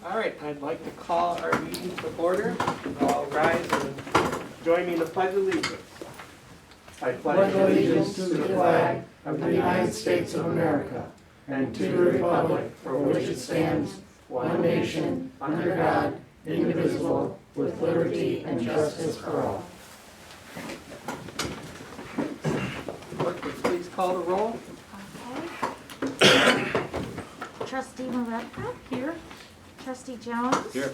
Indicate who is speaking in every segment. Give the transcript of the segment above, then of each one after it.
Speaker 1: All right, I'd like to call our meeting to order. All rise and join me in the Pledge of Allegiance. I
Speaker 2: pledge allegiance to the flag of the United States of America and to the republic for which it stands, one nation, under God, indivisible, with liberty and justice for all.
Speaker 1: Clerk, would you please call the roll?
Speaker 3: Okay. Trustee Maretka?
Speaker 4: Here.
Speaker 3: Trustee Jones?
Speaker 1: Here.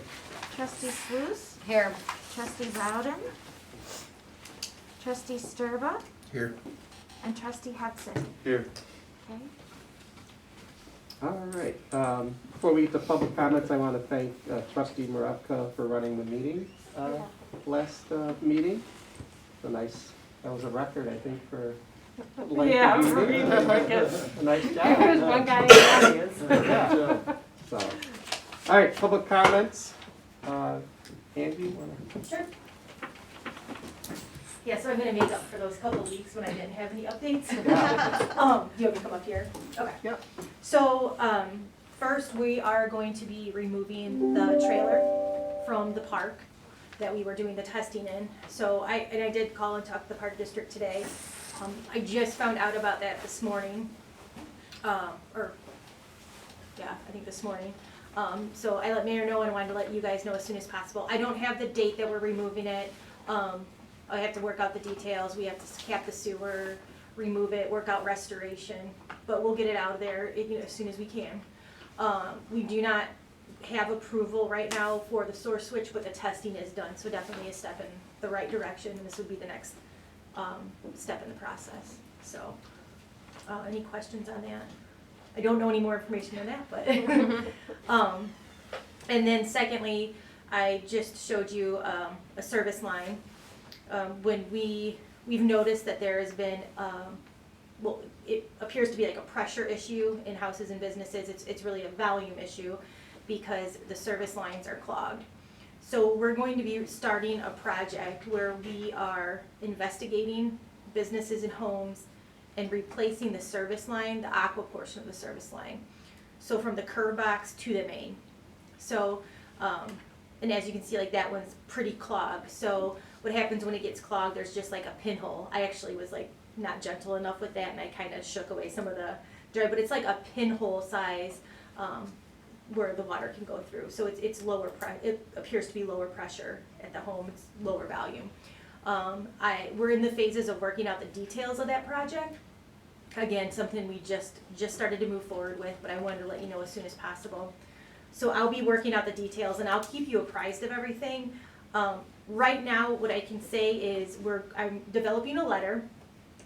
Speaker 3: Trustee Sluse?
Speaker 4: Here.
Speaker 3: Trustee Bowden? Trustee Sturba?
Speaker 2: Here.
Speaker 3: And Trustee Hudson?
Speaker 1: Here.
Speaker 3: Okay.
Speaker 1: All right, before we get to public comments, I want to thank Trustee Maretka for running the meeting last meeting. It's a nice, that was a record, I think, for length
Speaker 4: Yeah,
Speaker 1: of
Speaker 4: for
Speaker 1: meeting.
Speaker 4: being like
Speaker 1: A nice job.
Speaker 4: There was one guy in the audience.
Speaker 1: Yeah. So, all right, public comments. Angie, you wanna?
Speaker 5: Sure. Yeah, so I'm gonna make up for those couple weeks when I didn't have any updates. Do you want me to come up here? Okay.
Speaker 1: Yeah.
Speaker 5: So, first we are going to be removing the trailer from the park that we were doing the testing in. So I did call and talk to the park district today. I just found out about that this morning. I think this morning. So I let Mayor know and wanted to let you guys know as soon as possible. I don't have the date that we're removing it. I have to work out the details. We have to cap the sewer, remove it, work out restoration, but we'll get it out of there as soon as we can. We do not have approval right now for the source switch, but the testing is done, so definitely a step in the right direction, and this would be the next step in the process. So, any questions on that? I don't know any more information than that, but and then secondly, I just showed you a service line. When we've noticed that there has been, it appears to be like a pressure issue in houses and businesses. It's really a volume issue because the service lines are clogged. So we're going to be starting a project where we are investigating businesses and homes and replacing the service line, the aqua portion of the service line. So from the curb box to the main. So, and as you can see, like that one's pretty clogged. So what happens when it gets clogged, there's just like a pinhole. I actually was like not gentle enough with that and I kind of shook away some of the dry, but it's like a pinhole size where the water can go through. So it's lower, it appears to be lower pressure at the home, it's lower volume. We're in the phases of working out the details of that project. Again, something we just started to move forward with, but I wanted to let you know as soon as possible. So I'll be working out the details and I'll keep you apprised of everything. Right now, what I can say is I'm developing a letter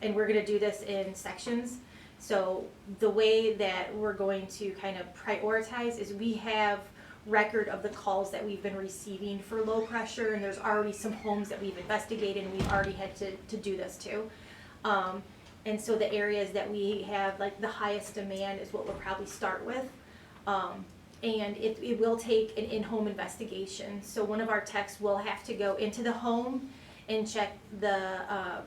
Speaker 5: and we're gonna do this in sections. So the way that we're going to kind of prioritize is we have record of the calls that we've been receiving for low pressure, and there's already some homes that we've investigated and we've already had to do this to. And so the areas that we have like the highest demand is what we'll probably start with. And it will take an in-home investigation. So one of our techs will have to go into the home and check the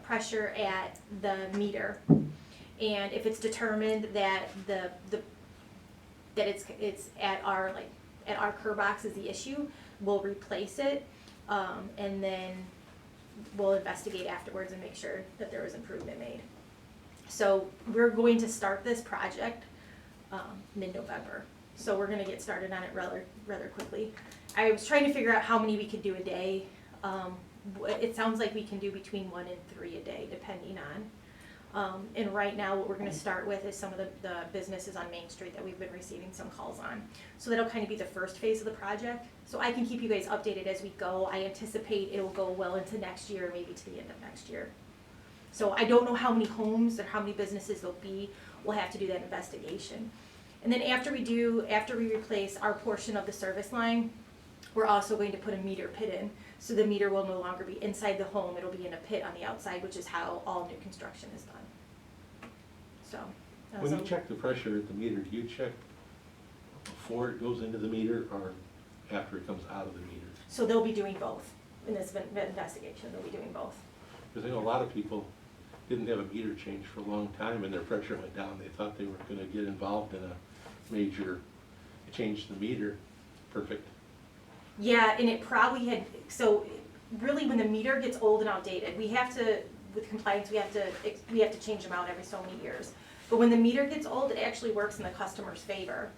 Speaker 5: pressure at the meter. And if it's determined that it's at our curb box is the issue, we'll replace it, and then we'll investigate afterwards and make sure that there was improvement made. So we're going to start this project mid-November. So we're going to get started on it rather quickly. I was trying to figure out how many we could do a day. It sounds like we can do between 1 and 3 a day, depending on. And right now what we're going to start with is some of the businesses on Main Street that we've been receiving some calls on. So that'll kind of be the first phase of the project. So I can keep you guys updated as we go. I anticipate it'll go well into next year, maybe to the end of next year. So I don't know how many homes or how many businesses there'll be. We'll have to do that investigation. And then after we replace our portion of the service line, we're also going to put a meter pit in. So the meter will no longer be inside the home, it'll be in a pit on the outside, which is how all new construction is done. So.
Speaker 6: When you check the pressure at the meter, do you check before it goes into the meter or after it comes out of the meter?
Speaker 5: So they'll be doing both. In this investigation, they'll be doing both.
Speaker 6: Because I know a lot of people didn't have a meter change for a long time and their pressure went down. They thought they were going to get involved in a major change to the meter, perfect.
Speaker 5: Yeah, and it probably had, so really when the meter gets old and outdated, we have to, with compliance, we have to change them out every so many years. But when the meter gets old, it actually works in the customer's favor.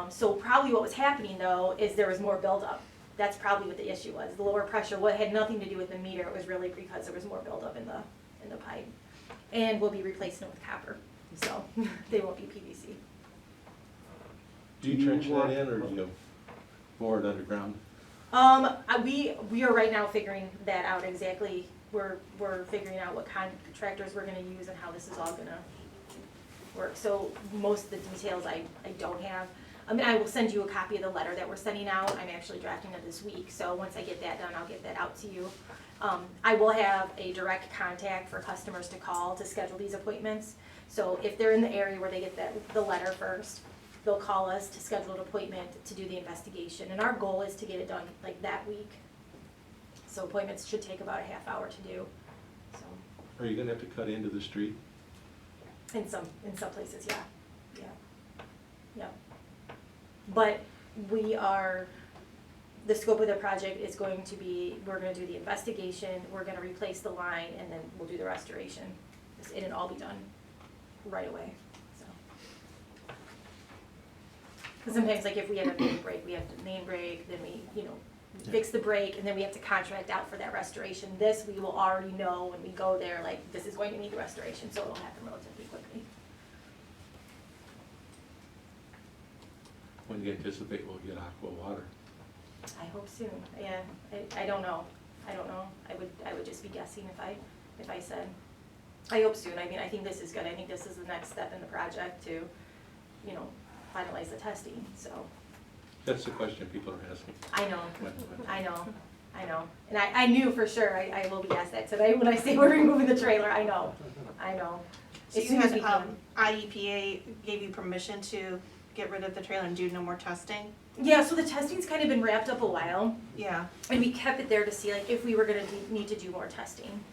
Speaker 5: So probably what was happening though is there was more buildup. That's probably what the issue was. The lower pressure, what had nothing to do with the meter, it was really because there was more buildup in the pipe. And we'll be replacing it with copper, so they won't be PVC.
Speaker 6: Do you trench that in, or do you bore it underground?
Speaker 5: We are right now figuring that out exactly. We're figuring out what contractors we're gonna use and how this is all gonna work. So most of the details I don't have. I mean, I will send you a copy of the letter that we're sending out. I'm actually drafting it this week, so once I get that done, I'll get that out to you. I will have a direct contact for customers to call to schedule these appointments. So if they're in the area where they get the letter first, they'll call us to schedule an appointment to do the investigation. And our goal is to get it done like that week. So appointments should take about a half hour to do, so.
Speaker 6: Are you gonna have to cut into the street?
Speaker 5: In some places, yeah. But the scope of the project is going to be, we're gonna do the investigation, we're gonna replace the line, and then we'll do the restoration. It'll all be done right away, so. 'Cause sometimes, like, if we have a main break, we have to main break, then we, fix the break, and then we have to contract out for that restoration. This, we will already know when we go there, like, this is going to need the restoration, so it'll happen relatively quickly.
Speaker 6: When do you anticipate we'll get aqua water?
Speaker 5: I hope soon, yeah, I don't know, I would just be guessing if I said. I hope soon, I mean, I think this is good, I think this is the next step in the project to, finalize the testing, so.
Speaker 6: That's the question people are asking.
Speaker 5: I know,
Speaker 6: When?
Speaker 5: I know, and I knew for sure, I will be asked that today when I say we're removing the trailer, I know.
Speaker 4: So
Speaker 5: As
Speaker 4: you
Speaker 5: soon as
Speaker 4: had,
Speaker 5: we can.
Speaker 4: IEPA gave you permission to get rid of the trailer and do no more testing?
Speaker 5: Yeah, so the testing's kind of been wrapped up a while,
Speaker 4: Yeah.
Speaker 5: and we kept it there to see like if we were gonna need to do more testing.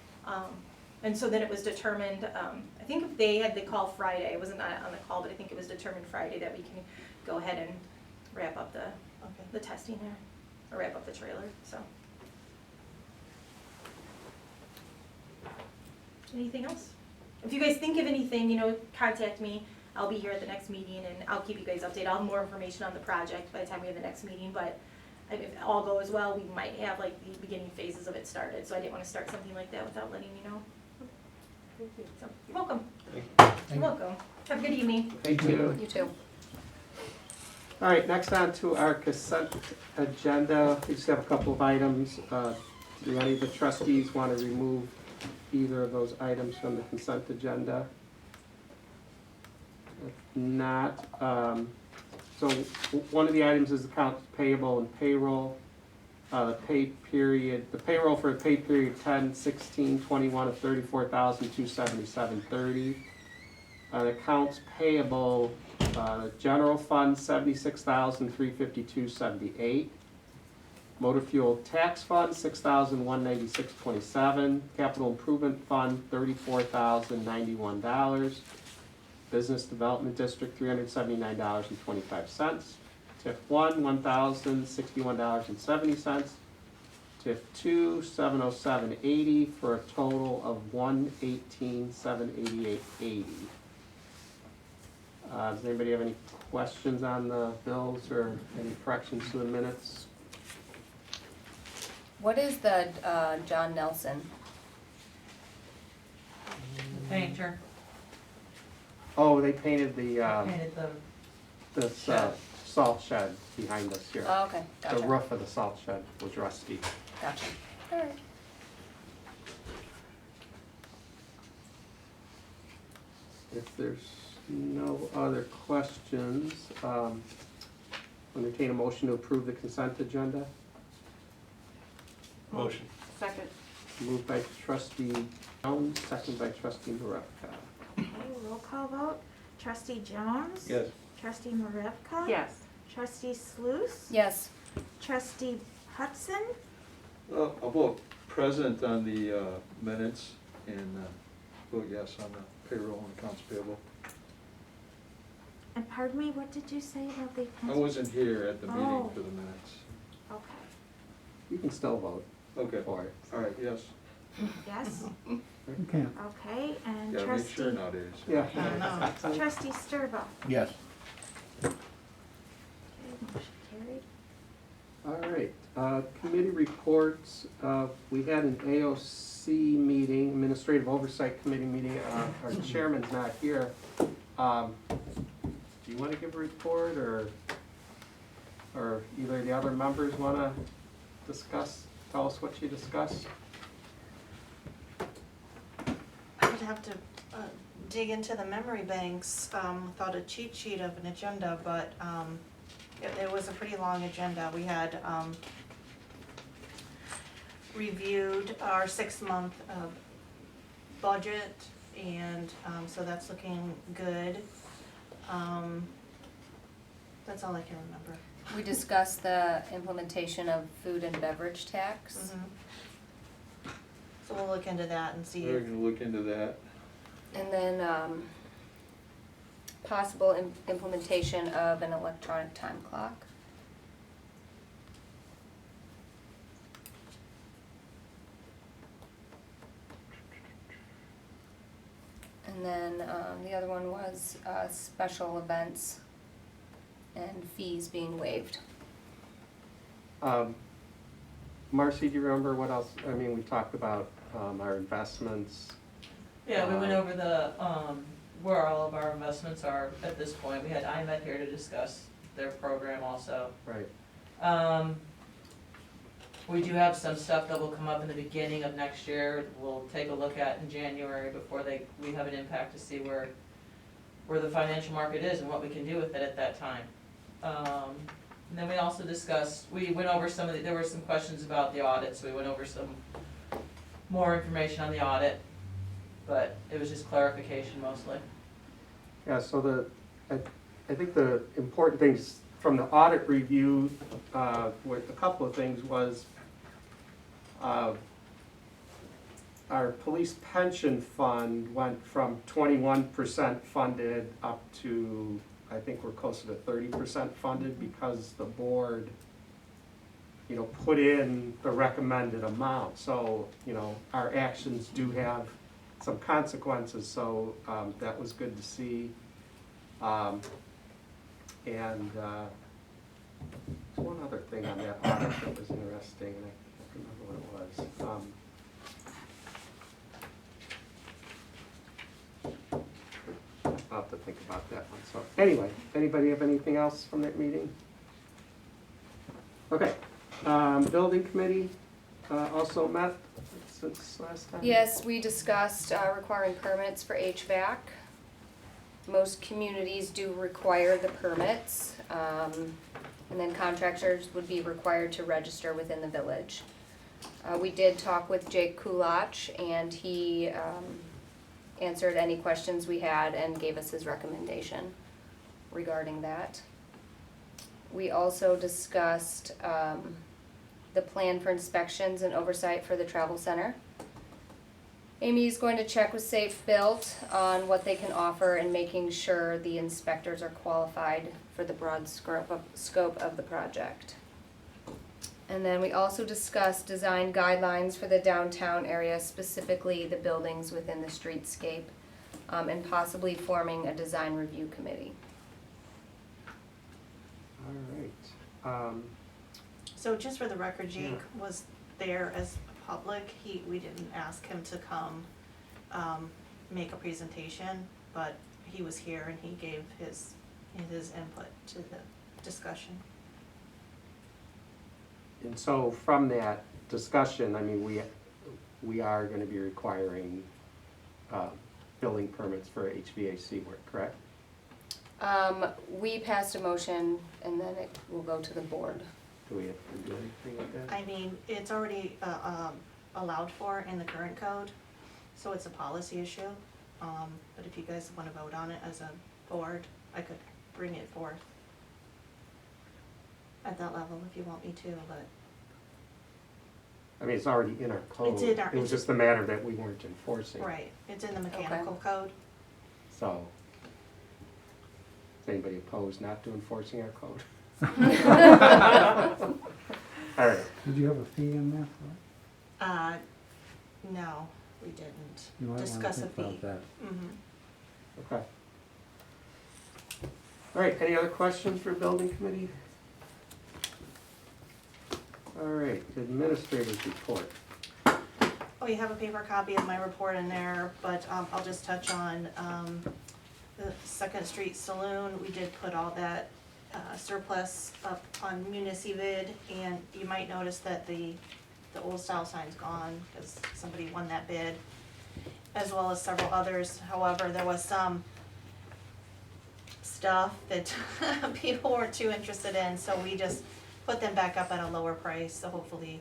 Speaker 5: And so then it was determined, I think if they had the call Friday, I wasn't on the call, but I think it was determined Friday that we can go ahead and wrap up the testing there, or wrap up the trailer, so. Anything else? If you guys think of anything, contact me. I'll be here at the next meeting and I'll keep you guys updated. I'll have more information on the project by the time we have the next meeting, but if all goes well, we might have like the beginning phases of it started, so I didn't want to start something like that without letting you know. So, you're welcome. You're welcome. Have a good evening.
Speaker 1: Thank you.
Speaker 2: You too.
Speaker 1: All right, next on to our consent agenda. We just have a couple of items. Do any of the trustees want to remove either of those items from the consent agenda? If not, so one of the items is accounts payable and payroll. The payroll for the pay period 10/16/21 of $34,277.30. The accounts payable, general fund $76,352.78. Motor fuel tax fund $6,196.27. Capital improvement fund $34,091. Business development district $379.25. TIF 1 $1,061.70. TIF 2 $707.80 for a total of $118,788.80. Does anybody have any questions on the bills or any corrections to the minutes?
Speaker 2: What is the John Nelson?
Speaker 7: Painter,
Speaker 1: Oh, they painted the,
Speaker 7: painted the,
Speaker 1: this salt shed behind us here.
Speaker 2: Oh, okay, gotcha.
Speaker 1: The roof of the salt shed was rusty.
Speaker 2: Gotcha. All right.
Speaker 1: If there's no other questions, entertain a motion to approve the consent agenda.
Speaker 6: Motion.
Speaker 7: second,
Speaker 1: Moved by trustee Jones, second by trustee Marevka.
Speaker 3: Okay, roll call vote. Trustee Jones?
Speaker 6: Yes.
Speaker 3: Trustee Marevka?
Speaker 7: yes.
Speaker 3: Trustee Sluse?
Speaker 2: Yes.
Speaker 3: Trustee Hudson?
Speaker 8: I'll vote present on the minutes and vote yes on the payroll and accounts payable.
Speaker 3: And Pardon me, what did you say about the?
Speaker 8: I wasn't here at the meeting
Speaker 3: Oh.
Speaker 8: for the minutes.
Speaker 3: Okay,
Speaker 1: You can still vote
Speaker 8: Okay,
Speaker 1: for it.
Speaker 8: all right, yes.
Speaker 3: yes,
Speaker 2: Okay.
Speaker 3: okay, and
Speaker 8: Yeah, make
Speaker 3: trustee,
Speaker 8: sure nowadays.
Speaker 1: Yeah.
Speaker 3: trustee Sturba.
Speaker 2: Yes.
Speaker 3: Okay, motion carried.
Speaker 1: All right, committee reports, we had an AOC meeting, Administrative Oversight Committee meeting, our chairman's not here. Do you wanna give a report, or either of the other members wanna tell us what you discussed?
Speaker 4: I would have to dig into the memory banks without a cheat sheet of an agenda, but it was a pretty long agenda. We had reviewed our 6-month budget, and so that's looking good. That's all I can remember.
Speaker 9: We discussed the implementation of food and beverage tax.
Speaker 4: So we'll look into that and see
Speaker 8: We're
Speaker 4: if,
Speaker 8: gonna look into that.
Speaker 9: And then possible implementation of an electronic time clock. And then the other one was special events and fees being waived.
Speaker 1: Marcy, do you remember what else, I mean, we talked about our investments.
Speaker 7: Yeah, we went over the, where all of our investments are at this point. We had IMED here to discuss their program also.
Speaker 1: Right.
Speaker 7: We do have some stuff that will come up in the beginning of next year, we'll take a look at in January before we have an impact to see where the financial market is and what we can do with it at that time. And then we also discussed, we went over there were some questions about the audit, so we went over some more information on the audit, but it was just clarification mostly.
Speaker 1: Yeah, so I think the important things from the audit review, with a couple of things was, our police pension fund went from 21% funded up to, I think we're closer to 30% funded because the board, put in the recommended amount. So, our actions do have some consequences, so that was good to see. And there's one other thing on that audit that was interesting, and I can't remember what it was. I'll have to think about that one. So anyway, anybody have anything else from that meeting? Okay, building committee also met since last time?
Speaker 9: Yes, we discussed requiring permits for HVAC. Most communities do require the permits, and then contractors would be required to register within the village. We did talk with Jake Kulach, and he answered any questions we had and gave us his recommendation regarding that. We also discussed the plan for inspections and oversight for the travel center. Amy is going to check with Safe Built on what they can offer and making sure the inspectors are qualified for the broad scope of the project. And then we also discussed design guidelines for the downtown area, specifically the buildings within the streetscape, and possibly forming a design review committee.
Speaker 1: All right.
Speaker 4: so just for the record, Jake was there as public. We didn't ask him to come make a presentation, but he was here and he gave his input to the discussion.
Speaker 1: And so from that discussion, I mean, we are gonna be requiring building permits for HVAC work, correct?
Speaker 9: We passed a motion and then it will go to the board.
Speaker 1: Do we have to do anything with that?
Speaker 4: I mean, it's already allowed for in the current code, so it's a policy issue. But if you guys wanna vote on it as a board, I could bring it forth at that level if you want me to, but
Speaker 1: I mean, it's already in our code.
Speaker 4: It's in our-
Speaker 1: It was just a matter that we weren't enforcing.
Speaker 4: right, it's in the mechanical code.
Speaker 1: So, Is anybody opposed not to enforcing our code? All right,
Speaker 2: Did you have a fee in there for
Speaker 4: No, we didn't
Speaker 2: it? You might wanna
Speaker 4: discuss a
Speaker 2: think
Speaker 4: fee.
Speaker 2: about that.
Speaker 4: Mm-hmm.
Speaker 1: okay. All right, any other questions for building committee? All right, administrators report.
Speaker 4: Oh, you have a paper copy of my report in there, but I'll just touch on the Second Street Saloon. We did put all that surplus up on Municivid, and you might notice that the old style sign's gone because somebody won that bid, as well as several others. However, there was some stuff that people weren't too interested in, so we just put them back up at a lower price, so hopefully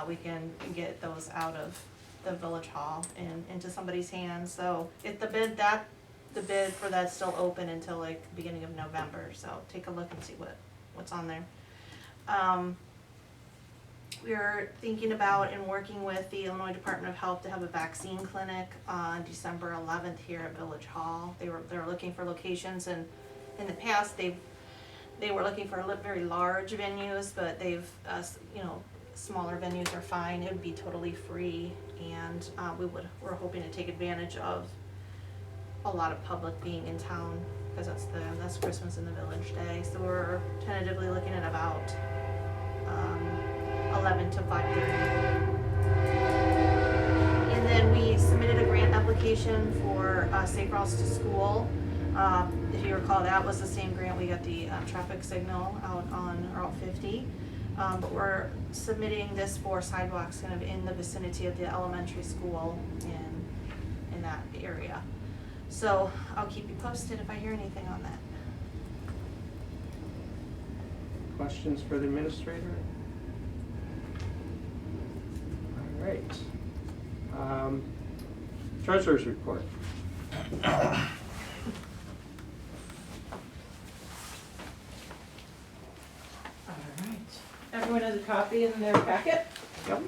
Speaker 4: we can get those out of the village hall and into somebody's hands. So if the bid for that's still open until like the beginning of November, so take a look and see what's on there. We're thinking about and working with the Illinois Department of Health to have a vaccine clinic on December 11th here at Village Hall. They're looking for locations, and in the past they were looking for very large venues, but smaller venues are fine. It would be totally free, and we're hoping to take advantage of a lot of public being in town because that's Christmas in the Village Day. So we're tentatively looking at about 11 to 5:30. And then we submitted a grant application for Safe Routes to School. If you recall, that was the same grant we got the traffic signal out on Route 50. But we're submitting this for sidewalks kind of in the vicinity of the elementary school in that area. So I'll keep you posted if I hear anything on that.
Speaker 1: Questions for the administrator? All right. Treasurer's report.
Speaker 7: Everyone has a copy in their packet.
Speaker 1: Yep.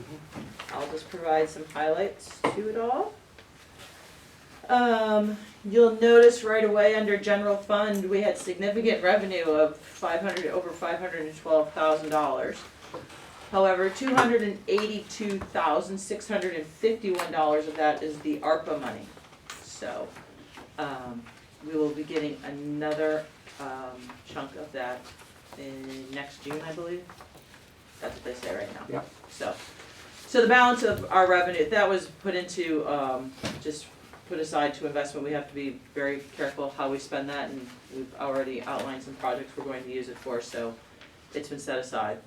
Speaker 7: I'll just provide some highlights to it all. You'll notice right away under general fund, we had significant revenue of over $512,000. However, $282,651 of that is the ARPA money. So, we will be getting another chunk of that in next June, I believe. That's what they say right now.
Speaker 1: Yep.
Speaker 7: So the balance of our revenue, that was put into, just put aside to investment. We have to be very careful how we spend that, and we've already outlined some projects we're going to use it for, so it's been set aside.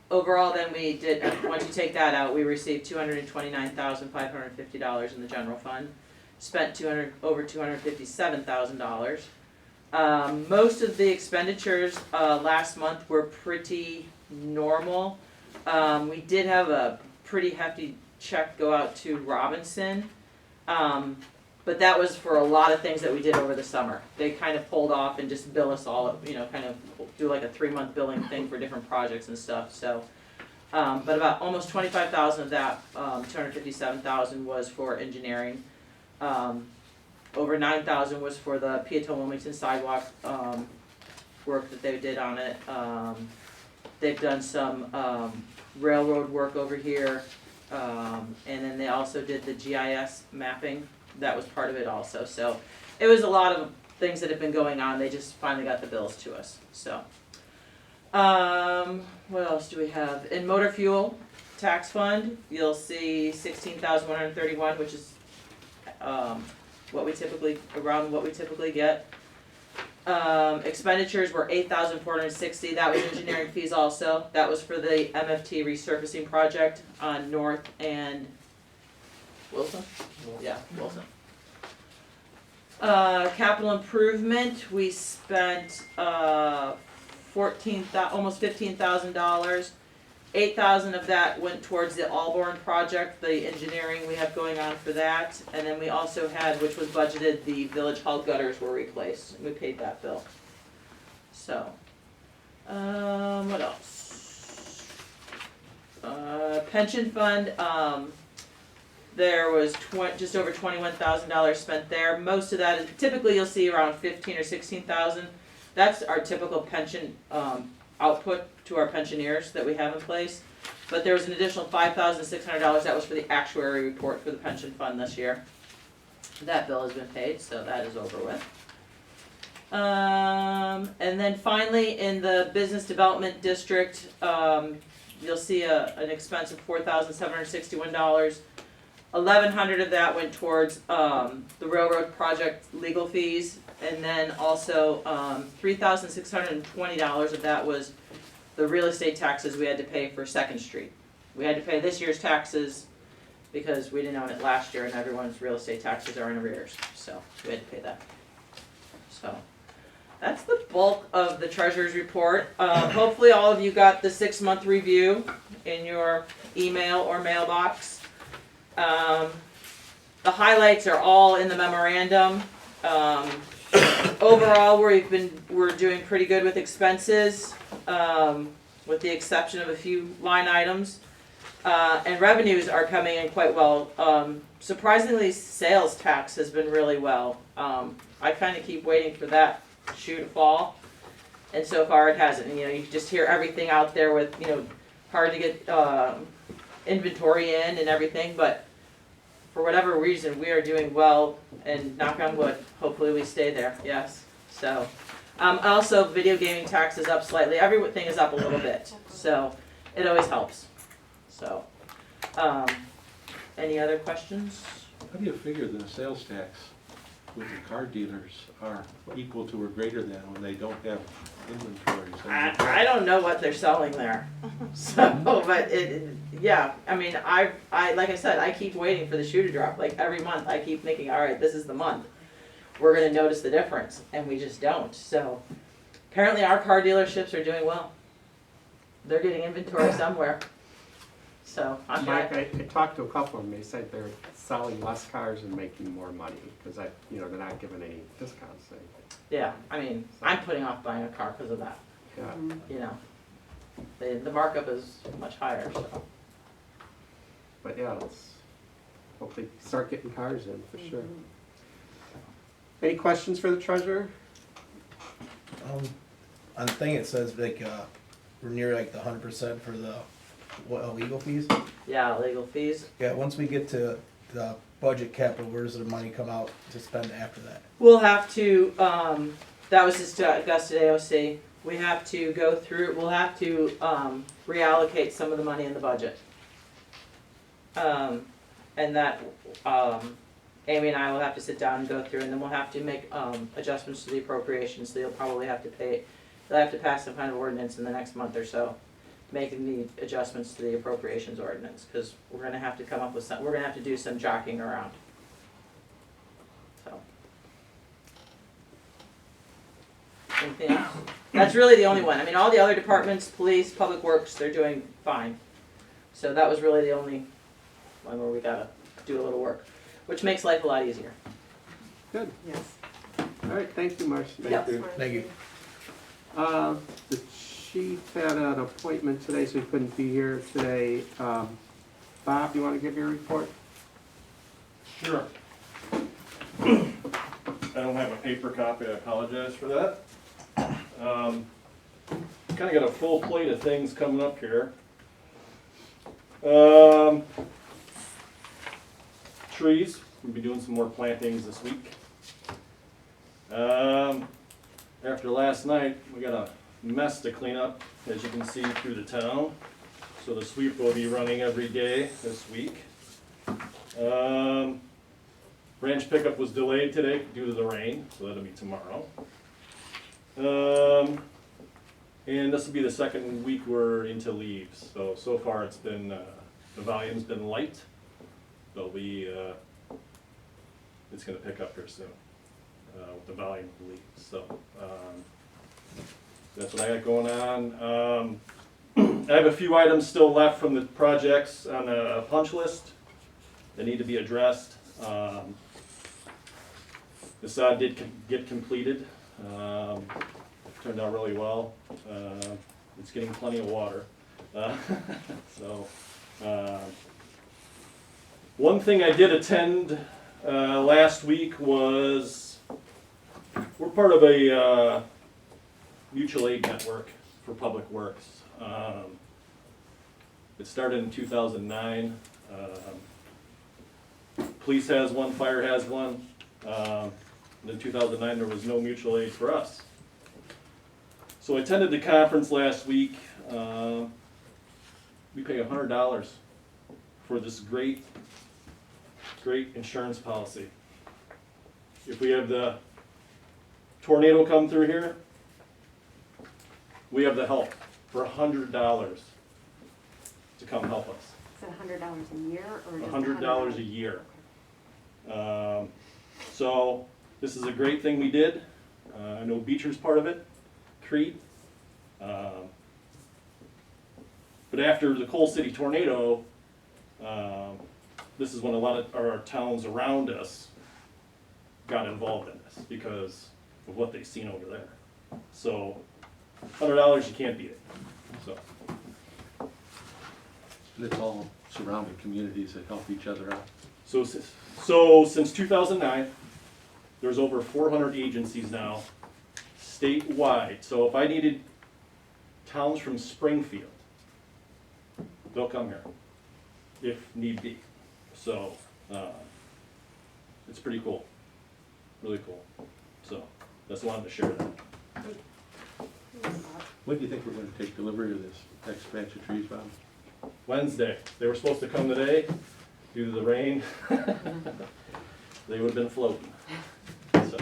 Speaker 7: Overall then we did, once you take that out, we received $229,550 in the general fund, spent over $257,000. Most of the expenditures last month were pretty normal. We did have a pretty hefty check go out to Robinson, but that was for a lot of things that we did over the summer. They kind of pulled off and just bill us all, kind of do like a 3-month billing thing for different projects and stuff. So, but about almost 25,000 of that, 257,000 was for engineering. Over 9,000 was for the Pieton Wilmington sidewalk work that they did on it. They've done some railroad work over here, and then they also did the GIS mapping. That was part of it also. So it was a lot of things that have been going on. They just finally got the bills to us. So what else do we have? In motor fuel tax fund, you'll see 16,131, which is what we typically get. Expenditures were 8,460. That was engineering fees also. That was for the MFT resurfacing project on North and Wilson? Yeah, Wilson. Capital improvement, we spent almost $15,000. 8,000 of that went towards the Allborn project, the engineering we have going on for that. And then we also had, which was budgeted, the Village Hall gutters were replaced. We paid that bill. So, what else? Pension fund, there was just over $21,000 spent there. Most of that is, typically you'll see around 15 or 16,000. That's our typical pension output to our pensioners that we have in place. But there was an additional $5,600 that was for the actuary report for the pension fund this year. That bill has been paid, so that is over with. And then finally, in the business development district, you'll see an expense of $4,761. 1,100 of that went towards the railroad project legal fees, and then also $3,620 of that was the real estate taxes we had to pay for 2nd Street. We had to pay this year's taxes because we didn't own it last year, and everyone's real estate taxes are in arrears, so we had to pay that. So that's the bulk of the treasurer's report. Hopefully all of you got the 6-month review in your email or mailbox. The highlights are all in the memorandum. Overall, we're doing pretty good with expenses, with the exception of a few line items. And revenues are coming in quite well. Surprisingly, sales tax has been really well. I kind of keep waiting for that shoe to fall, and so far it hasn't. And, you just hear everything out there with, hard to get inventory in and everything, but for whatever reason, we are doing well, and knock on wood, hopefully we stay there, yes. So, also video gaming tax is up slightly. Everything is up a little bit, so it always helps. So, any other questions?
Speaker 6: How do you figure that the sales tax with the car dealers are equal to or greater than when they don't have inventories?
Speaker 7: I don't know what they're selling there. So, but yeah, I mean, I like I said, I keep waiting for the shoe to drop. Like every month I keep thinking, all right, this is the month. We're gonna notice the difference, and we just don't. So apparently our car dealerships are doing well. They're getting inventory somewhere. So I'm
Speaker 1: Mike,
Speaker 7: happy.
Speaker 1: I talked to a couple of them, they said they're selling less cars and making more money, because they're not giving any discounts.
Speaker 7: Yeah, I mean, I'm putting off buying a car because of that.
Speaker 1: Yeah,
Speaker 7: The markup is much higher, so.
Speaker 1: but yeah, let's hopefully start getting cars in, for sure. Any questions for the treasurer?
Speaker 2: On the thing it says like, we're near like the 100% for the legal fees.
Speaker 7: Yeah, legal fees.
Speaker 2: Yeah, once we get to the budget capital, where does the money come out to spend after that?
Speaker 7: We'll have to, that was discussed at AOC. We have to go through, we'll have to reallocate some of the money in the budget. And that, Amy and I will have to sit down and go through, and then we'll have to make adjustments to the appropriations. So you'll probably have to you'll have to pass some kind of ordinance in the next month or so, making the adjustments to the appropriations ordinance, because we're gonna have to come up with we're gonna have to do some jockeying around. So. Anything else? That's really the only one. I mean, all the other departments, police, public works, they're doing fine. So that was really the only one where we gotta do a little work, which makes life a lot easier.
Speaker 1: Good.
Speaker 3: Yes.
Speaker 1: All right, thank you, Marcy.
Speaker 7: Yep.
Speaker 2: Thank you.
Speaker 1: The chief had an appointment today, so he couldn't be here today. Bob, you want to give your report?
Speaker 10: Sure. I don't have a paper copy, I apologize for that. Kind of got a full plate of things coming up here. Trees, we'll be doing some more plantings this week. After last night, we got a mess to clean up, as you can see through the town. So the sweep will be running every day this week. Branch pickup was delayed today due to the rain, so that'll be tomorrow. And this will be the second week we're into leaves. So far it's been, the volume's been light. There'll be, it's gonna pick up here soon, with the volume of leaves. So, that's what I got going on. I have a few items still left from the projects on a punch list that need to be addressed. The sod did get completed. Turned out really well. It's getting plenty of water. So One thing I did attend last week was, we're part of a mutual aid network for public works. It started in 2009. Police has one, fire has one. In 2009, there was no mutual aid for us. So I attended the conference last week. We pay $100 for this great insurance policy. If we have the tornado come through here, we have the help for $100 to come help us.
Speaker 11: Is it $100 a year or just
Speaker 10: $100 a year. So this is a great thing we did. I know Beecher's part of it, Crete. But after the Coal City tornado, this is when a lot of our towns around us got involved in this because of what they've seen over there. So $100, you can't beat it. So.
Speaker 6: And it's all surrounding communities that help each other out.
Speaker 10: So since 2009, there's over 400 agencies now, statewide. So if I needed towns from Springfield, they'll come here, if need be. So it's pretty cool, really cool. So just wanted to share that.
Speaker 6: When do you think we're going to take delivery of this next batch of trees, Bob?
Speaker 10: Wednesday. They were supposed to come today. Due to the rain, they would have been floating. So,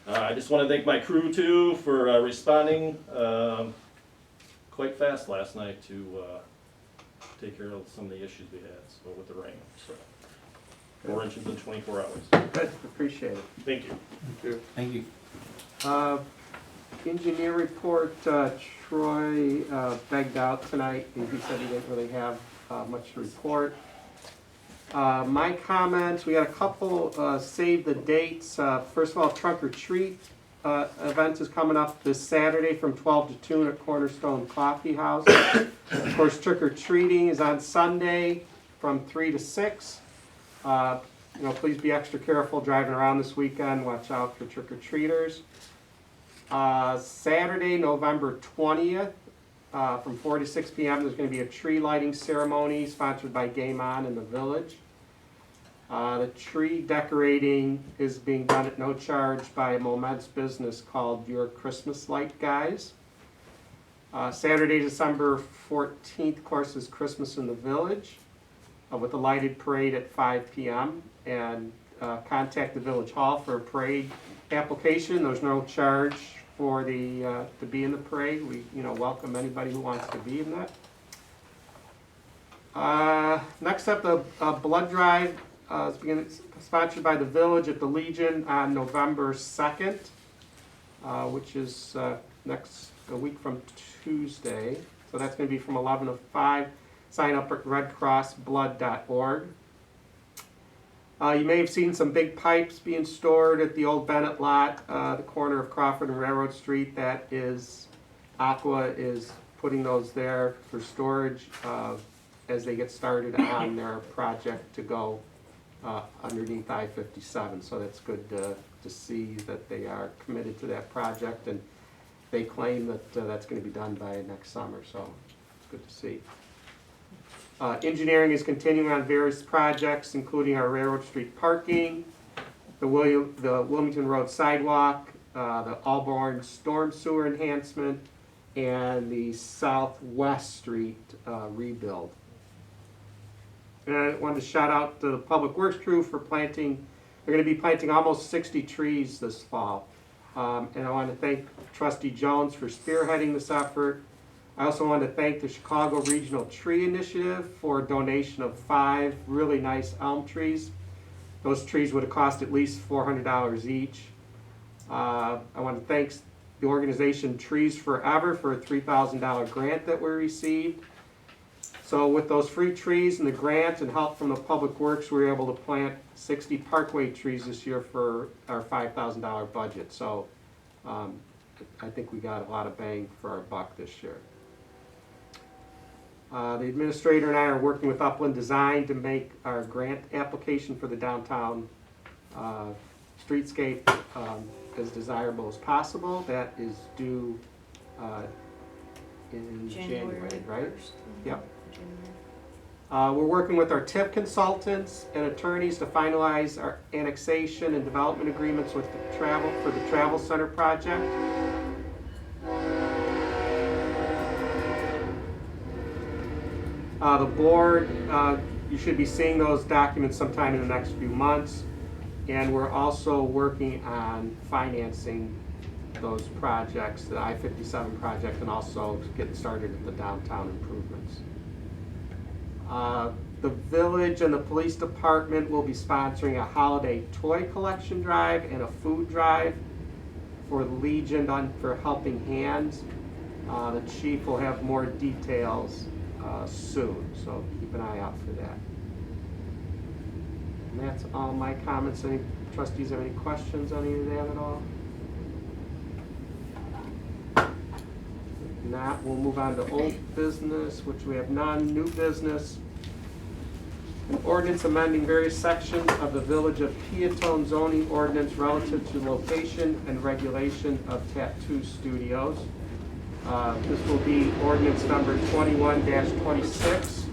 Speaker 10: I just want to thank my crew too for responding quite fast last night to take care of some of the issues we had with the rain. So 4 inches in 24 hours.
Speaker 1: Good, appreciate it.
Speaker 10: Thank you.
Speaker 6: Thank you.
Speaker 1: Engineer report, Troy begged out tonight, and he said he didn't really have much to report. My comments, we got a couple save the dates. First of all, Trunk or Treat event is coming up this Saturday from 12 to 2 at Cornerstone Coffee House. Of course, Trick or Treating is on Sunday from 3 to 6. Please be extra careful driving around this weekend. Watch out for trick or treaters. Saturday, November 20th, from 4 to 6 p.m. there's going to be a tree lighting ceremony sponsored by Game On in the village. The tree decorating is being done at no charge by a Moments business called Your Christmas Light Guys. Saturday, December 14th, of course, is Christmas in the Village with a lighted parade at 5 p.m. And contact the Village Hall for a parade application. There's no charge for the to be in the parade. We welcome anybody who wants to be in that. Next up, the blood drive is sponsored by the Village at the Legion on November 2nd, which is a week from Tuesday. So that's going to be from 11 to 5. Sign up at redcrossblood.org. You may have seen some big pipes being stored at the old Bennett lot, the corner of Crawford and Railroad Street. That is, Aqua is putting those there for storage as they get started on their project to go underneath I-57. So that's good to see that they are committed to that project, and they claim that that's going to be done by next summer. So it's good to see. Engineering is continuing on various projects, including our Railroad Street parking, the Wilmington Road sidewalk, the Alborn storm sewer enhancement, and the Southwest Street rebuild. And I wanted to shout out to the Public Works crew for planting. They're going to be planting almost 60 trees this fall. And I want to thank Trustee Jones for spearheading this effort. I also want to thank the Chicago Regional Tree Initiative for a donation of 5 really nice elm trees. Those trees would have cost at least $400 each. I want to thank the organization Trees Forever for a $3,000 grant that we received. So with those free trees and the grant and help from the Public Works, we were able to plant 60 parkway trees this year for our $5,000 budget. So I think we got a lot of bang for our buck this year. The administrator and I are working with Upland Design to make our grant application for the downtown streetscape as desirable as possible. That is due in January, right?
Speaker 4: 1st.
Speaker 1: Yep.
Speaker 4: January.
Speaker 1: We're working with our TIF consultants and attorneys to finalize our annexation and development agreements with the travel center project. The board, you should be seeing those documents sometime in the next few months. And we're also working on financing those projects, the I-57 project, and also getting started at the downtown improvements. The village and the police department will be sponsoring a holiday toy collection drive and a food drive for the Legion for Helping Hands. The chief will have more details soon, so keep an eye out for that. And that's all my comments. Any trustees have any questions on any of that at all? If not, we'll move on to old business, which we have none. New business. An ordinance amending various sections of the Village of Pieton zoning ordinance relative to location and regulation of tattoo studios. This will be ordinance number 21-26.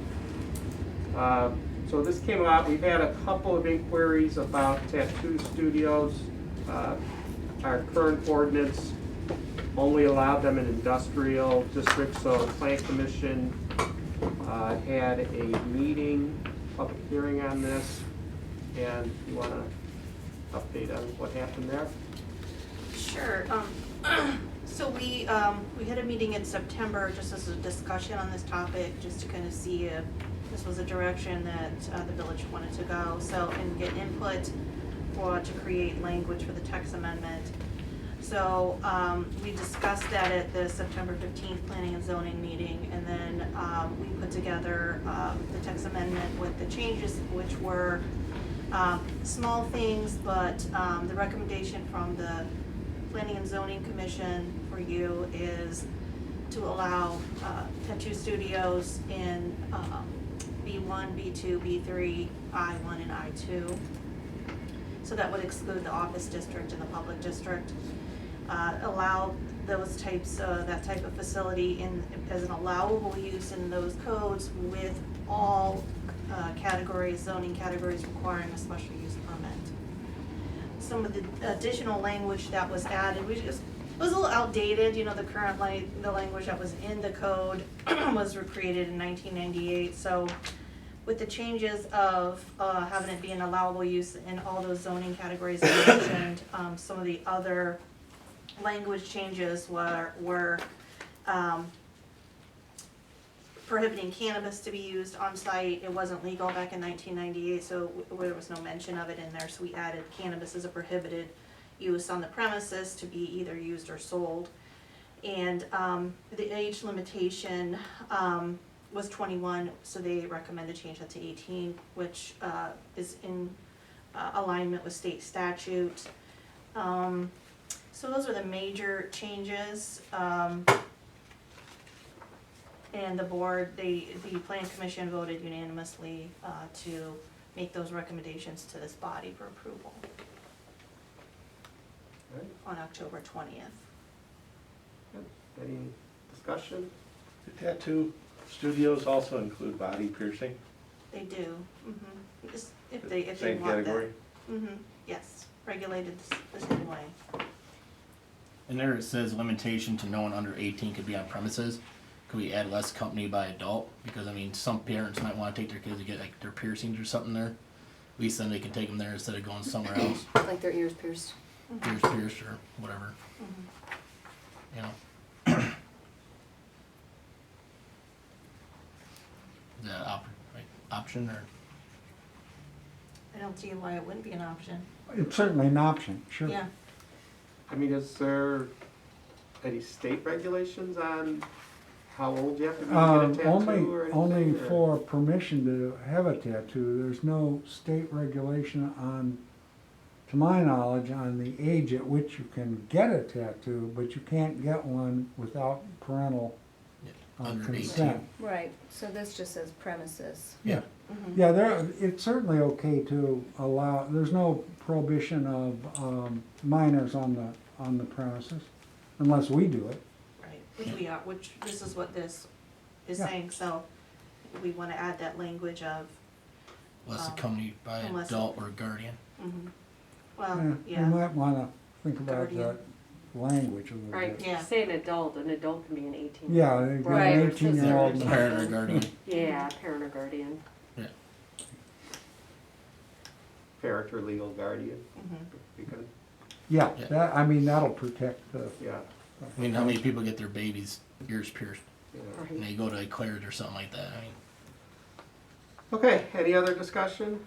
Speaker 1: So this came out, we've had a couple of inquiries about tattoo studios. Our current ordinance only allowed them in industrial districts, so the Plan Commission had a meeting, public hearing on this, and you want to update on what happened there?
Speaker 4: Sure. So we had a meeting in September just as a discussion on this topic, just to kind of see if this was a direction that the village wanted to go. So, and get input to create language for the text amendment. So we discussed that at the September 15th Planning and Zoning meeting, and then we put together the text amendment with the changes, which were small things, but the recommendation from the Planning and Zoning Commission for you is to allow tattoo studios in B1, B2, B3, I1, and I2. So that would exclude the office district and the public district. Allow those types, that type of facility as an allowable use in those codes with all categories, zoning categories requiring a special use permit. Some of the additional language that was added, it was a little outdated. You know, the current the language that was in the code was created in 1998. So with the changes of having it be an allowable use in all those zoning categories I mentioned, some of the other language changes were prohibiting cannabis to be used on site. It wasn't legal back in 1998, so there was no mention of it in there, so we added cannabis as a prohibited use on the premises to be either used or sold. And the age limitation was 21, so they recommended change that to 18, which is in alignment with state statute. So those are the major changes. And the board, the Plan Commission voted unanimously to make those recommendations to this body for approval on October 20th.
Speaker 1: Any discussion?
Speaker 6: Do tattoo studios also include body piercing?
Speaker 4: They do, Just if they
Speaker 6: Same
Speaker 4: want that.
Speaker 6: category?
Speaker 4: Yes, regulated the same way.
Speaker 12: And there it says limitation to no one under 18 could be on premises. Could we add less company by adult? Because I mean, some parents might want to take their kids to get like their piercings or something there. At least then they can take them there instead of going somewhere else.
Speaker 9: Like their ears pierced.
Speaker 12: Ears pierced or whatever. You know. Is that option or?
Speaker 4: I don't see why it wouldn't be an option.
Speaker 2: It's certainly an option, sure.
Speaker 4: Yeah,
Speaker 1: I mean, is there any state regulations on how old you have to be to get a tattoo or anything?
Speaker 2: Only
Speaker 1: or-
Speaker 2: for permission to have a tattoo. There's no state regulation on, to my knowledge, on the age at which you can get a tattoo, but you can't get one without parental
Speaker 12: Under
Speaker 2: consent.
Speaker 9: Right, so this just says premises.
Speaker 2: Yeah,
Speaker 4: Mhm.
Speaker 2: yeah, it's certainly okay to allow, there's no prohibition of minors on the premises, unless we do it.
Speaker 4: Right, which this is what this is
Speaker 2: Yeah.
Speaker 4: saying, so we wanna add that language of,
Speaker 12: Unless accompanied by an
Speaker 4: unless-
Speaker 12: adult or guardian.
Speaker 4: well,
Speaker 2: You
Speaker 4: yeah,
Speaker 2: might wanna think about
Speaker 4: Guardian.
Speaker 2: that language a little
Speaker 11: Right,
Speaker 2: bit.
Speaker 4: Yeah.
Speaker 11: say an adult can be an 18.
Speaker 2: Yeah, they got
Speaker 9: Right.
Speaker 2: an 18-year-old.
Speaker 12: Parent or guardian.
Speaker 11: Yeah, parent or guardian.
Speaker 1: Parent or legal guardian,
Speaker 4: mhm.
Speaker 1: be good,
Speaker 2: Yeah,
Speaker 12: Yeah.
Speaker 2: that, I mean, that'll protect the.
Speaker 1: yeah,
Speaker 12: I mean, how many people get their babies' ears pierced
Speaker 1: yeah.
Speaker 12: and they go to a cleared or something like that? I mean,
Speaker 1: Okay, any other discussion?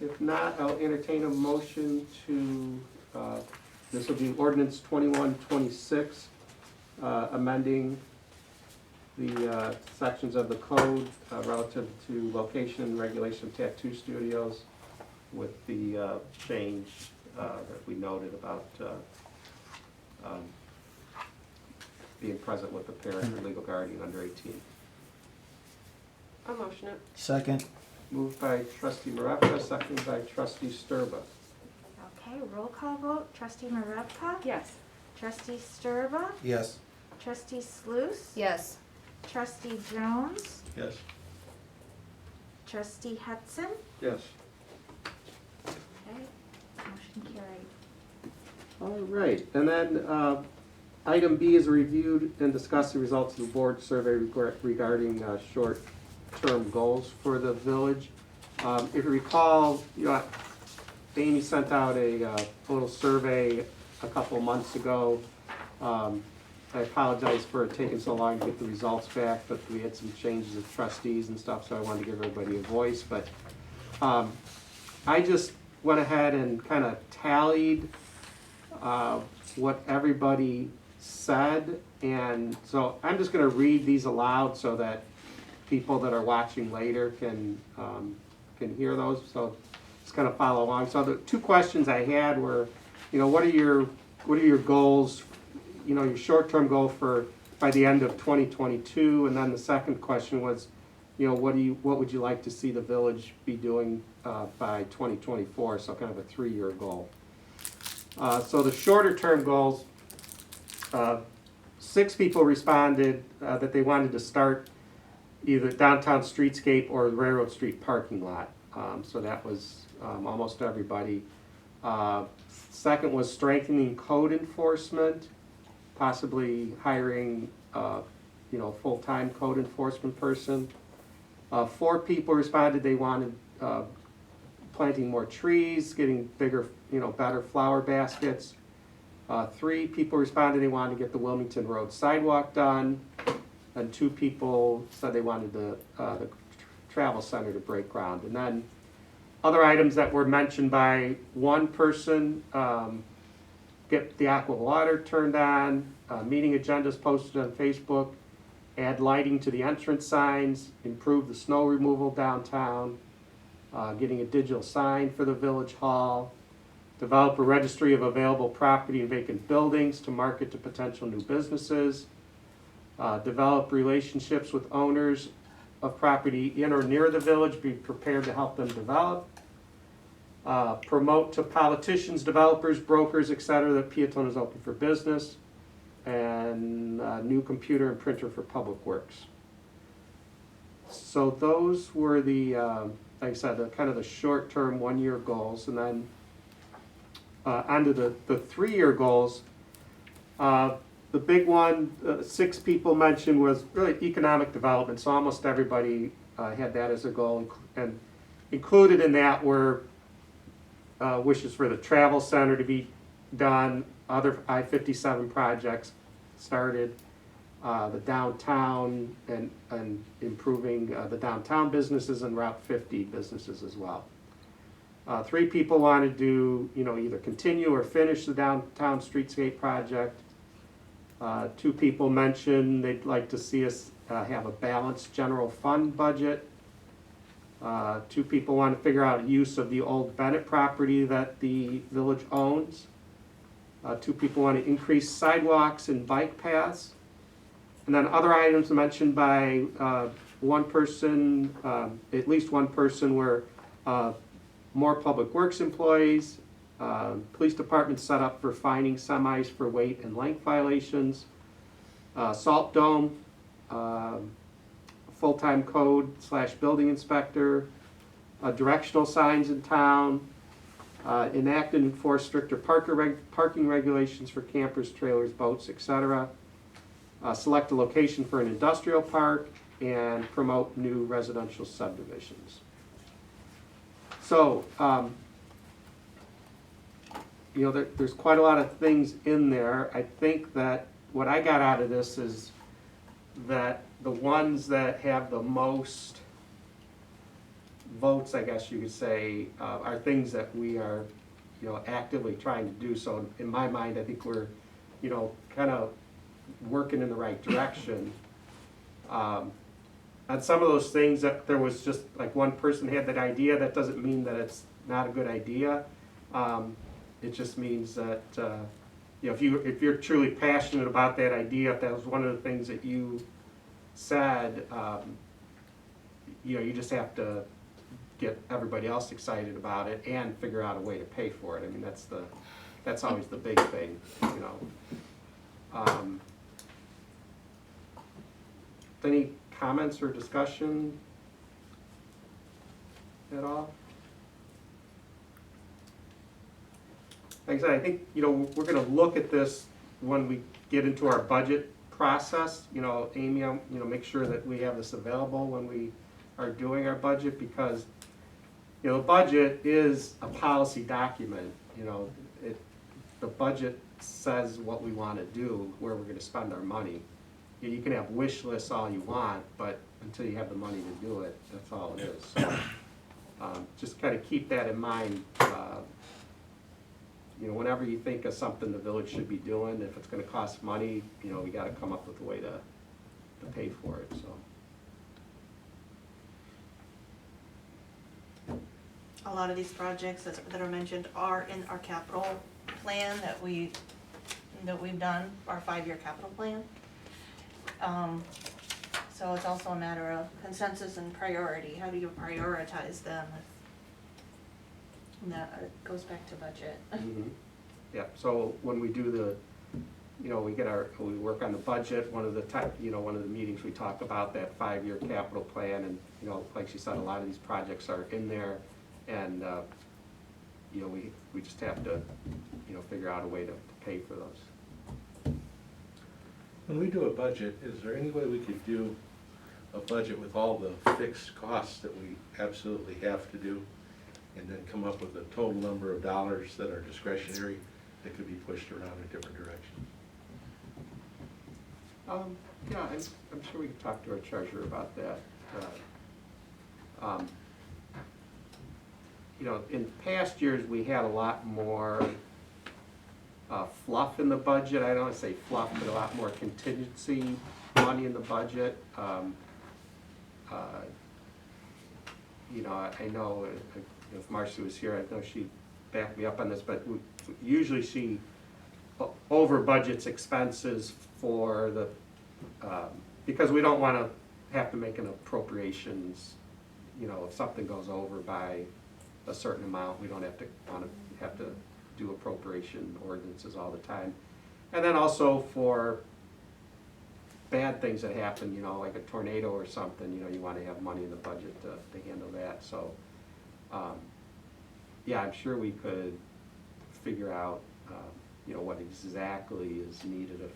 Speaker 1: If not, I'll entertain a motion to, this will be ordinance 2126, amending the sections of the code relative to location and regulation of tattoo studios with the change that we noted about being present with the parent or legal guardian under 18.
Speaker 11: I'll motion it.
Speaker 12: second.
Speaker 1: Moved by trustee Maravka, seconded by trustee Sturba.
Speaker 3: Okay, roll call vote, trustee Maravka?
Speaker 11: Yes.
Speaker 3: Trustee Sturba?
Speaker 12: Yes.
Speaker 3: Trustee Sluse?
Speaker 9: Yes.
Speaker 3: Trustee Jones?
Speaker 6: Yes.
Speaker 3: Trustee Hudson?
Speaker 8: Yes.
Speaker 3: Okay, motion carried.
Speaker 1: All right, and then item B is reviewed and discuss the results of the board survey regarding short-term goals for the village. If you recall, Amy sent out a little survey a couple of months ago. I apologize for it taking so long to get the results back, but we had some changes of trustees and stuff, so I wanted to give everybody a voice. But I just went ahead and kind of tallied what everybody said, and so I'm just going to read these aloud so that people that are watching later can hear those. So just kind of follow along. So the two questions I had were, what are your goals? Your short-term goal for by the end of 2022, and then the second question was, what would you like to see the village be doing by 2024? So kind of a 3-year goal. So the shorter-term goals, 6 people responded that they wanted to start either downtown streetscape or Railroad Street parking lot. So that was almost everybody. Second was strengthening code enforcement, possibly hiring full-time code enforcement person. 4 people responded they wanted planting more trees, getting bigger, better flower baskets. 3 people responded they wanted to get the Wilmington Road sidewalk done. And 2 people said they wanted the travel center to break ground. And then other items that were mentioned by one person, get the aqua water turned on, meeting agendas posted on Facebook, add lighting to the entrance signs, improve the snow removal downtown, getting a digital sign for the village hall, develop a registry of available property and vacant buildings to market to potential new businesses, develop relationships with owners of property in or near the village, be prepared to help them develop, promote to politicians, developers, brokers, etc. that Pieton is open for business, and new computer and printer for public works. So those were the, like I said, the kind of the short-term 1-year goals, and then onto the 3-year goals. The big one, 6 people mentioned, was really economic development. So almost everybody had that as a goal, and included in that were wishes for the travel center to be done, other I-57 projects started, the downtown and improving the downtown businesses and Route 50 businesses as well. 3 people wanted to, either continue or finish the downtown streetscape project. 2 people mentioned they'd like to see us have a balanced general fund budget. 2 people want to figure out use of the old Bennett property that the village owns. Two people want to increase sidewalks and bike paths. And then other items mentioned by one person, at least one person, were more public works employees, police department set up for fining semis for weight and length violations, salt dome, full-time code/building inspector, directional signs in town, enact and enforce stricter parking regulations for campers, trailers, boats, etc., select a location for an industrial park, and promote new residential subdivisions. So, there's quite a lot of things in there. I think that what I got out of this is that the ones that have the most votes, I guess you could say, are things that we are, actively trying to do. So in my mind, I think we're, kind of working in the right direction. On some of those things that there was just like one person had that idea, that doesn't mean that it's not a good idea. It just means that, if you're truly passionate about that idea, if that was one of the things that you said, you just have to get everybody else excited about it and figure out a way to pay for it. I mean, that's always the big thing, Any comments or discussion at all? Like I said, I think, we're gonna look at this when we get into our budget process. Amy, make sure that we have this available when we are doing our budget, because, the budget is a policy document. The budget says what we wanna do, where we're gonna spend our money. You can have wish lists all you want, but until you have the money to do it, that's all it is. So, just kind of keep that in mind. Whenever you think of something the village should be doing, if it's gonna cost money, we gotta come up with a way to pay for it, so.
Speaker 4: A lot of these projects that are mentioned are in our capital plan that we've done, our 5-year capital plan. So it's also a matter of consensus and priority. How do you prioritize them? And that goes back to budget.
Speaker 1: Mhm. Yeah, so when we do we work on the budget, one of the meetings we talk about that 5-year capital plan, and, like she said, a lot of these projects are in there, and, we just have to, figure out a way to pay for those.
Speaker 6: When we do a budget, is there any way we could do a budget with all the fixed costs that we absolutely have to do, and then come up with a total number of dollars that are discretionary that could be pushed around in different directions?
Speaker 1: Yeah, I'm sure we can talk to our treasurer about that. In past years, we had a lot more fluff in the budget. I don't want to say fluff, but a lot more contingency money in the budget. I know if Marcy was here, I know she'd back me up on this, but usually she over budgets expenses for the, because we don't want to have to make an appropriations, if something goes over by a certain amount, we don't have to do appropriation ordinances all the time. And then also for bad things that happen, like a tornado or something, you want to have money in the budget to handle that. So, yeah, I'm sure we could figure out, what exactly is needed if,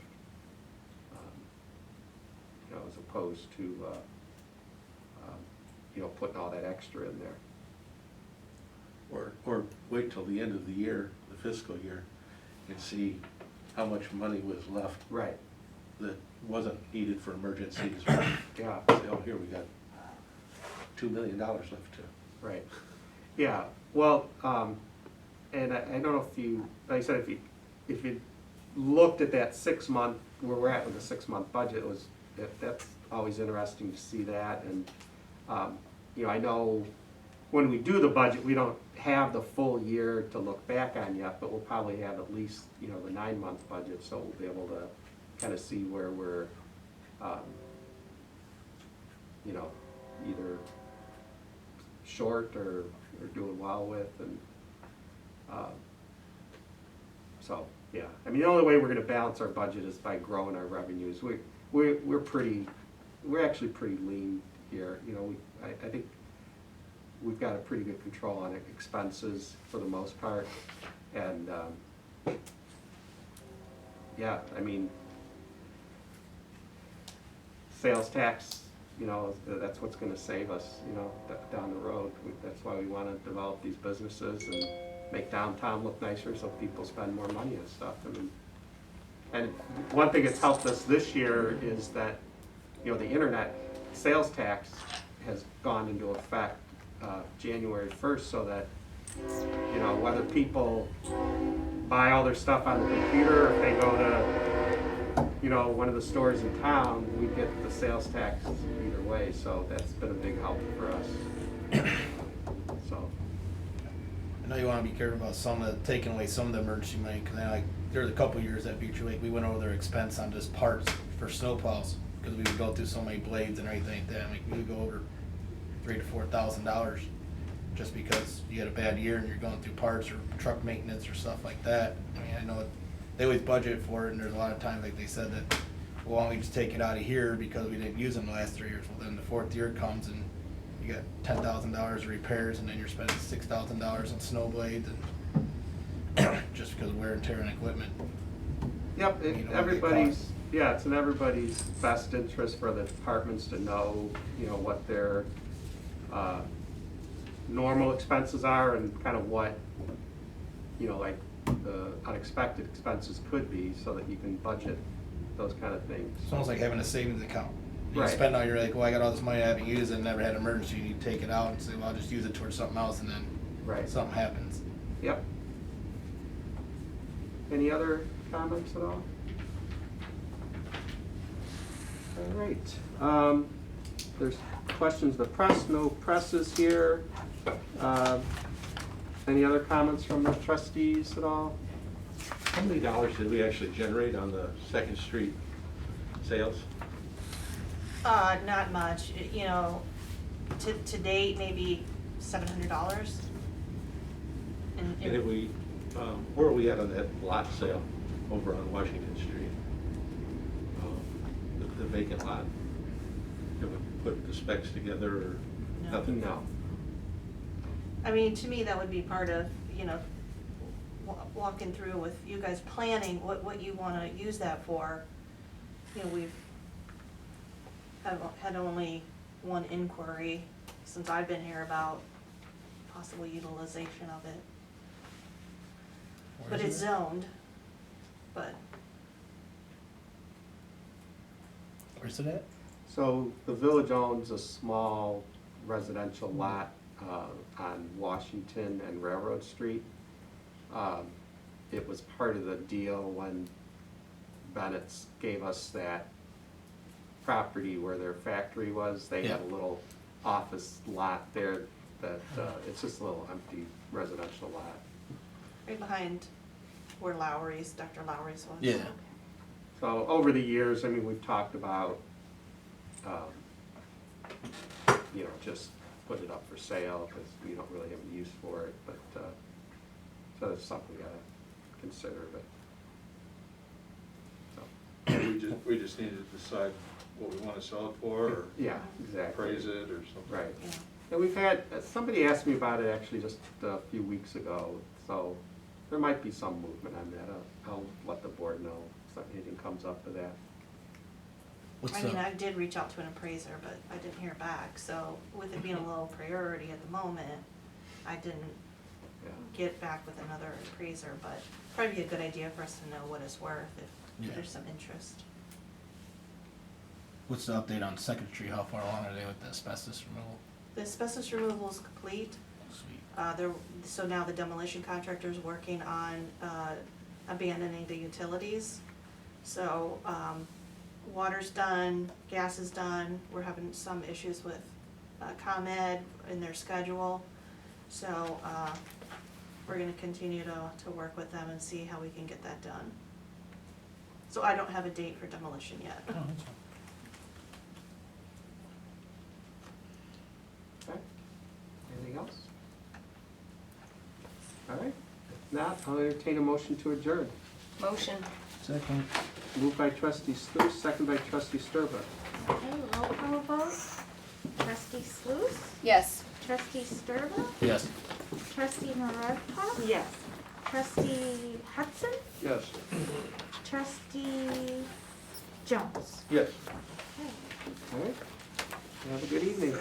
Speaker 1: as opposed to, putting all that extra in there.
Speaker 6: Or wait till the end of the year, the fiscal year, and see how much money was left.
Speaker 1: Right.
Speaker 6: That wasn't needed for emergencies.
Speaker 1: Yeah.
Speaker 6: Say, oh, here, we got $2 million left to.
Speaker 1: Right. Yeah, well, and I don't know if you, like I said, if you looked at that 6-month, where we're at with the 6-month budget, that's always interesting to see that. And, I know when we do the budget, we don't have the full year to look back on yet, but we'll probably have at least, you know, the 9-month budget, so we'll be able to kind of see where we're, you know, either short or doing well with, and, so, yeah. I mean, the only way we're gonna balance our budget is by growing our revenues. We're actually pretty lean here, you know, I think we've got a pretty good control on expenses for the most part, and, yeah, I mean, sales tax, you know, that's what's gonna save us, you know, down the road. That's why we wanna develop these businesses and make downtown look nicer so people spend more money and stuff. I mean, and one thing that's helped us this year is that, you know, the internet sales tax has gone into effect January 1st, so that, you know, whether people buy all their stuff on the computer, or if they go to, you know, one of the stores in town, we get the sales tax either way, so that's been a big help for us. So.
Speaker 12: I know you wanna be careful about taking away some of the emergency money, cause I like, there was a couple years at Beecher Lake, we went over their expense on just parts for snowplows, cause we would go through so many blades and everything like that, like, we would go over $3,000 to $4,000 just because you had a bad year and you're going through parts or truck maintenance or stuff like that. I mean, I know they always budget for it, and there's a lot of times, like they said, that, well, why don't we just take it out of here because we didn't use them the last 3 years. Well, then the 4th year comes and you got $10,000 of repairs, and then you're spending $6,000 on snow blades, and just because of wear and tear on equipment.
Speaker 1: Yep,
Speaker 12: You know what they
Speaker 1: everybody's,
Speaker 12: cost.
Speaker 1: yeah, it's in everybody's best interest for the departments to know, you know, what their normal expenses are and kind of what, you know, like the unexpected expenses could be, so that you can budget those kind of things.
Speaker 12: It's almost like having a savings account. You
Speaker 1: Right.
Speaker 12: spend all, you're like, well, I got all this money I haven't used and never had an emergency. You take it out and say, well, I'll just use it towards something else, and then
Speaker 1: Right.
Speaker 12: something happens.
Speaker 1: Yep. Any other comments at all? All right. There's questions of the press, no press is here. Any other comments from the trustees at all?
Speaker 6: How many dollars did we actually generate on the Second Street sales?
Speaker 4: Not much, you know, to date, maybe $700.
Speaker 6: And if we, where are we at on that lot sale over on Washington Street? The vacant lot? Have we put the specs together or
Speaker 4: No.
Speaker 6: nothing?
Speaker 1: No.
Speaker 4: I mean, to me, that would be part of, you know, walking through with you guys planning what you wanna use that for. You know, I've had only one inquiry since I've been here about possible utilization of it. But it's zoned, but
Speaker 12: Where's it at?
Speaker 1: So the village owns a small residential lot on Washington and Railroad Street. It was part of the deal when Bennett's gave us that property where their factory was. They had a little office lot there that, it's just a little empty residential lot.
Speaker 4: right behind where Dr. Lowry's was.
Speaker 12: Yeah.
Speaker 1: So over the years, I mean, we've talked about, you know, just put it up for sale because we don't really have a use for it, but, so that's something we gotta consider, but, so,
Speaker 8: We just need to decide what we wanna sell it for, or
Speaker 1: yeah, exactly.
Speaker 8: appraise it, or something.
Speaker 1: Right.
Speaker 4: Yeah.
Speaker 1: And we've had, somebody asked me about it actually just a few weeks ago, so there might be some movement on that. I'll let the board know if anything comes up to that.
Speaker 4: I mean, I did reach out to an appraiser, but I didn't hear back, so with it being a low priority at the moment, I didn't
Speaker 1: Yeah.
Speaker 4: get back with another appraiser, but probably be a good idea for us to know what it's worth
Speaker 12: Yeah.
Speaker 4: if there's some interest.
Speaker 12: What's the update on Second Street? How far along are they with the asbestos removal?
Speaker 4: The asbestos removal is complete.
Speaker 12: Sweet.
Speaker 4: So now the demolition contractor is working on abandoning the utilities. So water's done, gas is done. We're having some issues with ComEd in their schedule. So, we're gonna continue to work with them and see how we can get that done. So I don't have a date for demolition yet.
Speaker 12: Oh, that's fine.
Speaker 1: Okay. Anything else? All right. If not, I'll entertain a motion to adjourn.
Speaker 9: Motion.
Speaker 12: Second.
Speaker 1: Moved by trustee Sluse, second by trustee Sturba.
Speaker 3: Okay, roll call vote. Trustee Sluse,
Speaker 9: Yes.
Speaker 3: trustee Sturba,
Speaker 12: Yes.
Speaker 3: trustee Maravka,
Speaker 11: Yes.
Speaker 3: trustee Hudson,
Speaker 8: Yes.
Speaker 3: trustee Jones.
Speaker 8: Yes.
Speaker 1: All right. Have a good evening.